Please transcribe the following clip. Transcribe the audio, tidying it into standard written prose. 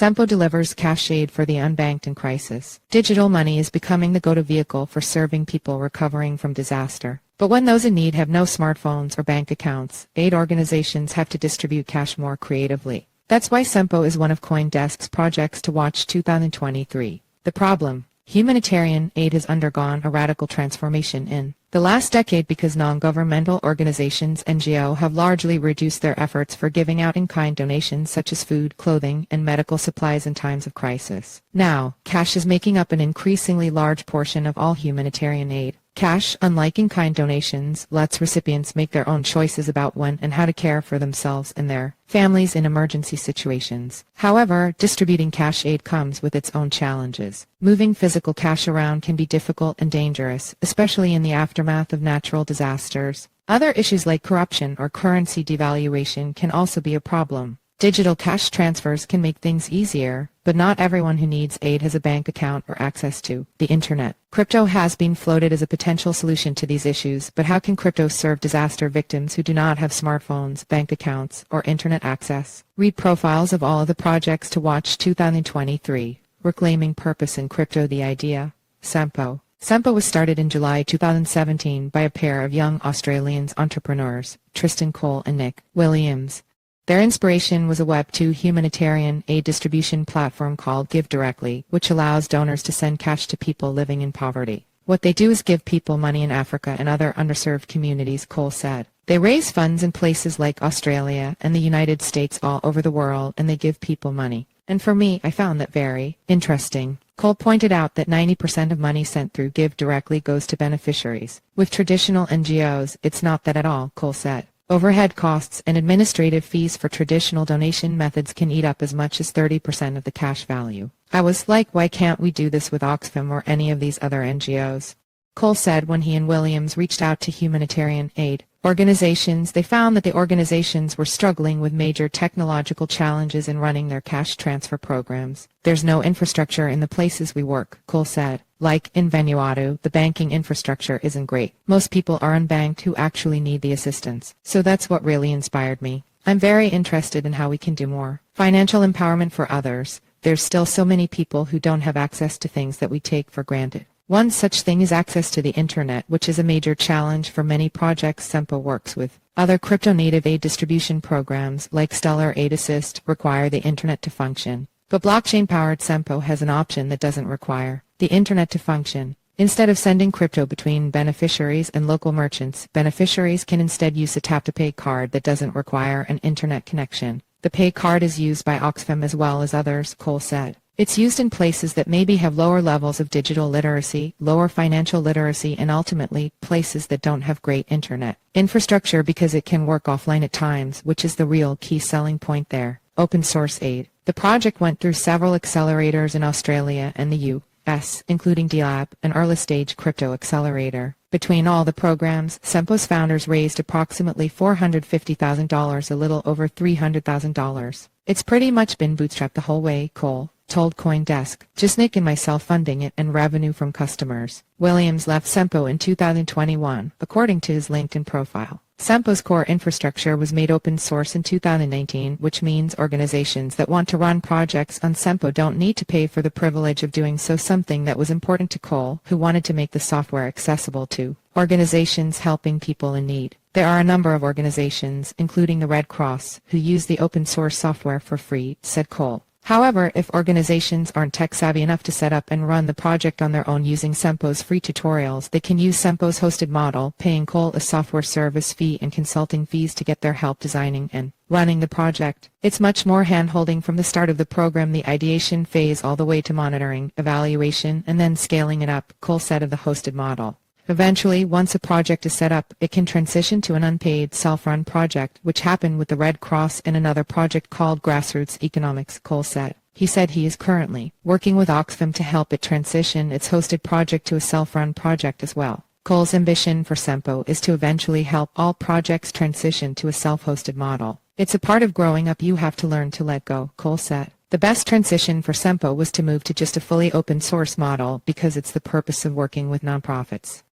Sempo delivers cash aid for the unbanked in crisis. Digital money is becoming the go-to vehicle for serving people recovering from disaster. But when those in need have no smartphones or bank accounts, aid organizations have to distribute cash more creatively. That's why Sempo is one of CoinDesk's projects to watch 2023. The problem: humanitarian aid has undergone a radical transformation in the last decade because non-governmental organizations (NGO) have largely reduced their efforts for giving out in-kind donations such as food, clothing, and medical supplies in times of crisis. Now, cash is making up an increasingly large portion of all humanitarian aid. Cash, unlike in-kind donations, lets recipients make their own choices about when and how to care for themselves and their families in emergency situations. However, distributing cash aid comes with its own challenges. Moving physical cash around can be difficult and dangerous, especially in the aftermath of natural disasters. Other issues like corruption or currency devaluation can also be a problem. Digital cash transfers can make things easier, but not everyone who needs aid has a bank account or access to the internet. Crypto has been floated as a potential solution to these issues, but how can crypto serve disaster victims who do not have smartphones, bank accounts, or internet access? Read profiles of all of the projects to watch 2023. Reclaiming purpose in crypto. The idea. Sempo. Sempo was started in July 2017 by a pair of young Australian entrepreneurs, Tristan Cole and Nick Williams. Their inspiration was a Web2 humanitarian aid distribution platform called Give Directly, which allows donors to send cash to people living in poverty. What they do is give people money in Africa and other underserved communities, Cole said. They raise funds in places like Australia and the United States all over the world, and they give people money. And for me, I found that very interesting. Cole pointed out that 90% of money sent through Give Directly goes to beneficiaries. With traditional NGOs, it's not that at all, Cole said. Overhead costs and administrative fees for traditional donation methods can eat up as much as 30% of the cash value. I was like, why can't we do this with Oxfam or any of these other NGOs? Cole said when he and Williams reached out to humanitarian aid organizations, they found that the organizations were struggling with major technological challenges in running their cash transfer programs. There's no infrastructure in the places we work, Cole said. Like in Vanuatu, the banking infrastructure isn't great. Most people are unbanked who actually need the assistance. So that's what really inspired me. I'm very interested in how we can do more financial empowerment for others. There's still so many people who don't have access to things that we take for granted. One such thing is access to the internet, which is a major challenge for many projects Sempo works with. Other crypto-native aid distribution programs, like Stellar Aid Assist, require the internet to function. But blockchain-powered Sempo has an option that doesn't require the internet to function. Instead of sending crypto between beneficiaries and local merchants, beneficiaries can instead use a tap-to-pay card that doesn't require an internet connection. The pay card is used by Oxfam as well as others, Cole said. It's used in places that maybe have lower levels of digital literacy, lower financial literacy, and ultimately, places that don't have great internet infrastructure because it can work offline at times, which is the real key selling point there. Open source aid. The project went through several accelerators in Australia and the US, including DLab, an early-stage crypto accelerator. Between all the programs, Sempo's founders raised approximately $450,000, a little over $300,000. It's pretty much been bootstrapped the whole way, Cole told CoinDesk. Just Nick and myself funding it and revenue from customers. Williams left Sempo in 2021, according to his LinkedIn profile. Sempo's core infrastructure was made open source in 2019, which means organizations that want to run projects on Sempo don't need to pay for the privilege of doing so, something that was important to Cole, who wanted to make the software accessible to organizations helping people in need. There are a number of organizations, including the Red Cross, who use the open source software for free, said Cole. However, if organizations aren't tech-savvy enough to set up and run the project on their own using Sempo's free tutorials, they can use Sempo's hosted model, paying Cole a software service fee and consulting fees to get their help designing and running the project. It's much more hand-holding from the start of the program, the ideation phase, all the way to monitoring, evaluation, and then scaling it up, Cole said of the hosted model. Eventually, once a project is set up, it can transition to an unpaid, self-run project, which happened with the Red Cross and another project called Grassroots Economics, Cole said. He said he is currently working with Oxfam to help it transition its hosted project to a self-run project as well. Cole's ambition for Sempo is to eventually help all projects transition to a self-hosted model. It's a part of growing up. You have to learn to let go, Cole said. The best transition for Sempo was to move to just a fully open source model because it's the purpose of working with nonprofits.